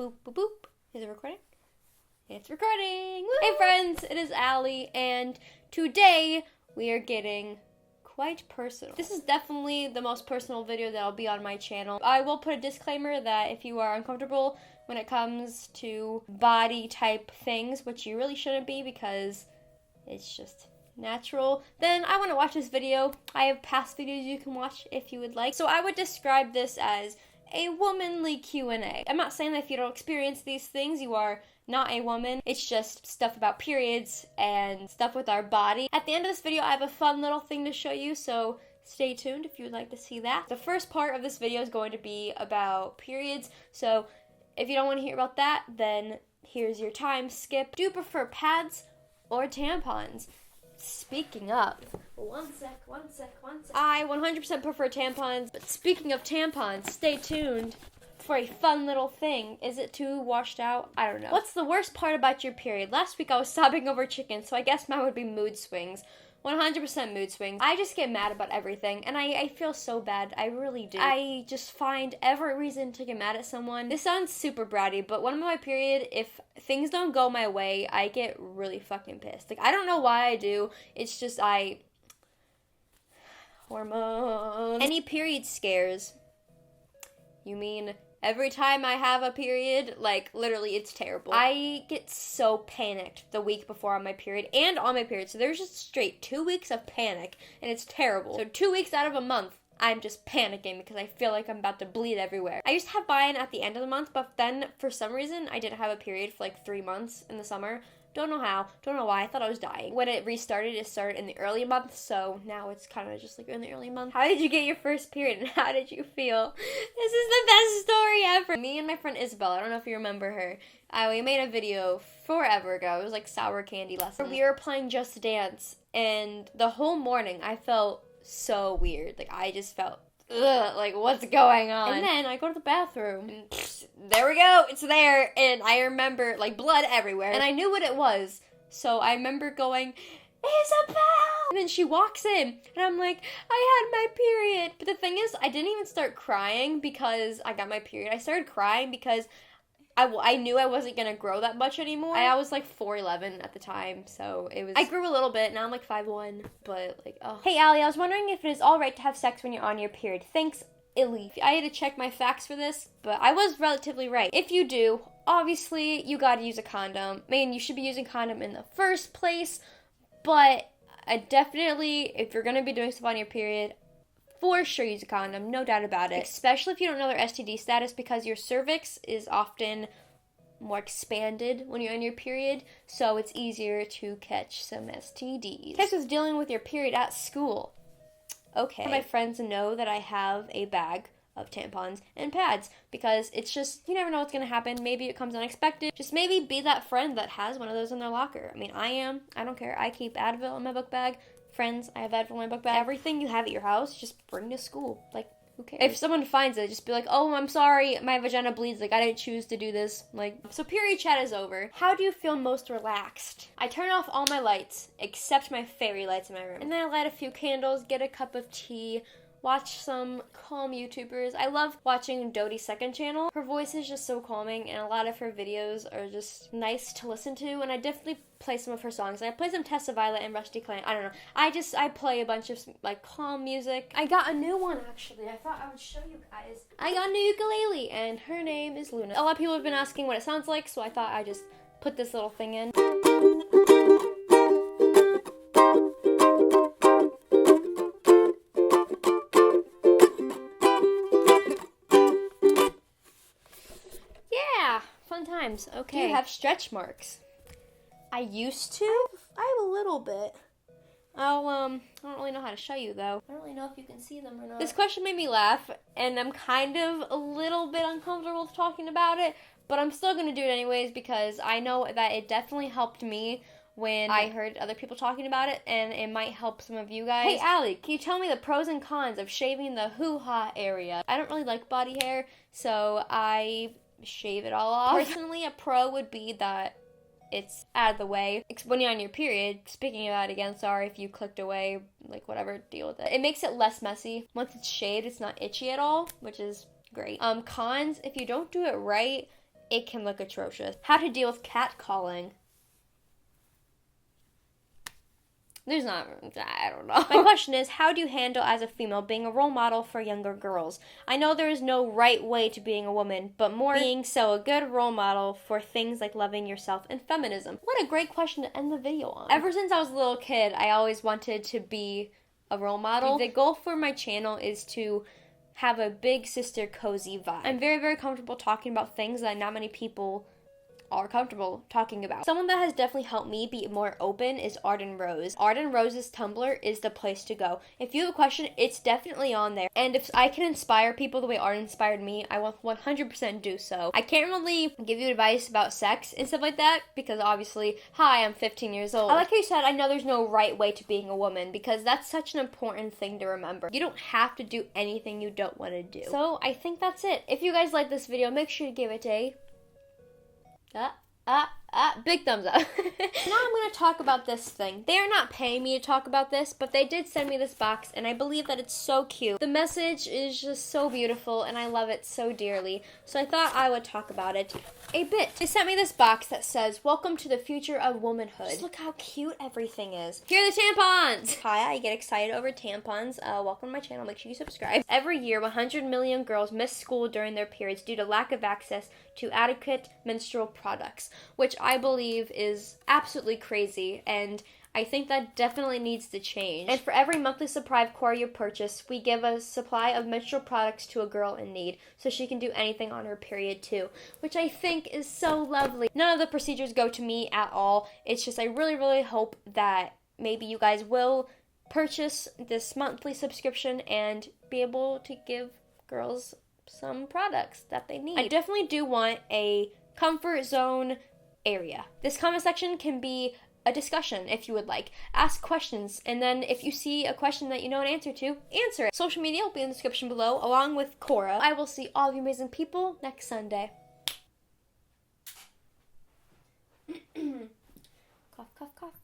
boop, boop, boop. Is it recording? It's recording! Woo! Hey friends, it is Allie, and today we are getting quite personal. This is definitely the most personal video that'll be on my channel. I will put a disclaimer that if you are uncomfortable when it comes to body type things, which you really shouldn't be because it's just natural, then I want to watch this video. I have past videos you can watch if you would like. So I would describe this as a womanly Q&A. I'm not saying that if you don't experience these things, you are not a woman. It's just stuff about periods and stuff with our body. At the end of this video, I have a fun little thing to show you, so stay tuned if you would like to see that. The first part of this video is going to be about periods, so if you don't want to hear about that, then here's your time skip. Do you prefer pads or tampons? Speaking of, one sec. I 100% prefer tampons, but speaking of tampons, stay tuned for a fun little thing. Is it too washed out? I don't know. What's the worst part about your period? Last week I was sobbing over chicken, so I guess mine would be mood swings. 100% mood swings. I just get mad about everything, and I feel so bad. I really do. I just find every reason to get mad at someone. This sounds super bratty, but when I'm on my period, if things don't go my way, I get really fucking pissed. Like, I don't know why I do. It's just hormones. Any period scares? You mean every time I have a period? Like, literally, it's terrible. I get so panicked the week before on my period and on my period. So there's just straight 2 weeks of panic, and it's terrible. So 2 weeks out of a month, I'm just panicking because I feel like I'm about to bleed everywhere. I used to have buy-in at the end of the month, but then for some reason, I didn't have a period for like 3 months in the summer. Don't know how, don't know why, I thought I was dying. When it restarted, it started in the early months, so now it's kind of just like in the early months. How did you get your first period, and how did you feel? This is the best story ever. Me and my friend Isabel, I don't know if you remember her, we made a video forever ago. It was like sour candy lessons. We were playing Just Dance, and the whole morning I felt so weird. Like, I just felt ugh, like, what's going on? And then I go to the bathroom, and there we go, it's there, and I remember, like, blood everywhere, and I knew what it was, so I remember going, Isabel! And then she walks in, and I'm like, I had my period. But the thing is, I didn't even start crying because I got my period. I started crying because I knew I wasn't gonna grow that much anymore. I was like 4'11" at the time, so it was. I grew a little bit. Now I'm like 5'1", but like, oh. Hey Allie, I was wondering if it is all right to have sex when you're on your period. Thanks, Illy. I had to check my facts for this, but I was relatively right. If you do, obviously you gotta use a condom. I mean, you should be using condom in the first place, but definitely if you're gonna be doing stuff on your period, for sure use a condom, no doubt about it. Especially if you don't know their STD status, because your cervix is often more expanded when you're on your period, so it's easier to catch some STDs. Tips with dealing with your period at school. Okay. My friends know that I have a bag of tampons and pads, because it's just, you never know what's gonna happen. Maybe it comes unexpected. Just maybe be that friend that has one of those in their locker. I mean, I don't care. I keep Advil in my book bag. Friends, I have Advil in my book bag. Everything you have at your house, just bring to school. Like, who cares? If someone finds it, just be like, oh, I'm sorry, my vagina bleeds. Like, I didn't choose to do this. Like, so period chat is over. How do you feel most relaxed? I turn off all my lights, except my fairy lights in my room. And then I light a few candles, get a cup of tea, watch some calm YouTubers. I love watching Dodie's second channel. Her voice is just so calming, and a lot of her videos are just nice to listen to, and I definitely play some of her songs. I play some Tessa Violet and Rusty Clan. I don't know. I play a bunch of, like, calm music. I got a new one, actually. I thought I would show you guys. I got a new ukulele, and her name is Luna. A lot of people have been asking what it sounds like, so I thought I'd just put this little thing in. Fun times. Okay. Do you have stretch marks? I used to. I have a little bit. I don't really know how to show you, though. I don't really know if you can see them or not. This question made me laugh, and I'm kind of a little bit uncomfortable talking about it, but I'm still going to do it anyways because I know that it definitely helped me when I heard other people talking about it, and it might help some of you guys. Hey, Allie, can you tell me the pros and cons of shaving the hoo-ha area? I don't really like body hair, so I shave it all off. Personally, a pro would be that it's out of the way. When you're on your period, speaking of that again, sorry if you clicked away, like whatever, deal with it. It makes it less messy. Once it's shaved, it's not itchy at all, which is great. Cons, if you don't do it right, it can look atrocious. How to deal with catcalling. There's not, I don't know. My question is, how do you handle as a female being a role model for younger girls? I know there is no right way to being a woman, but more being so a good role model for things like loving yourself and feminism. What a great question to end the video on. Ever since I was a little kid, I always wanted to be a role model. The goal for my channel is to have a big sister cozy vibe. I'm very, very comfortable talking about things that not many people are comfortable talking about. Someone that has definitely helped me be more open is Arden Rose. Arden Rose's Tumblr is the place to go. If you have a question, it's definitely on there. And if I can inspire people the way Arden inspired me, I will 100% do so. I can't really give you advice about sex and stuff like that because obviously, hi, I'm 15 years old. I like how you said, I know there's no right way to being a woman because that's such an important thing to remember. You don't have to do anything you don't want to do. So I think that's it. If you guys like this video, make sure to give it a big thumbs up. Now I'm going to talk about this thing. They are not paying me to talk about this, but they did send me this box, and I believe that it's so cute. The message is just so beautiful, and I love it so dearly, so I thought I would talk about it a bit. They sent me this box that says, "Welcome to the future of womanhood." Just look how cute everything is. Here are the tampons! Hi, I get excited over tampons. Welcome to my channel. Make sure you subscribe. Every year, 100 million girls miss school during their periods due to lack of access to adequate menstrual products, which I believe is absolutely crazy, and I think that definitely needs to change. And for every monthly supply of core you purchase, we give a supply of menstrual products to a girl in need, so she can do anything on her period too, which I think is so lovely. None of the procedures go to me at all. It's just I really, really hope that maybe you guys will purchase this monthly subscription and be able to give girls some products that they need. I definitely do want a comfort zone area. This comment section can be a discussion if you would like. Ask questions, and then if you see a question that you know an answer to, answer it. Social media will be in the description below, along with Cora. I will see all of you amazing people next Sunday. Cough, cough, cough.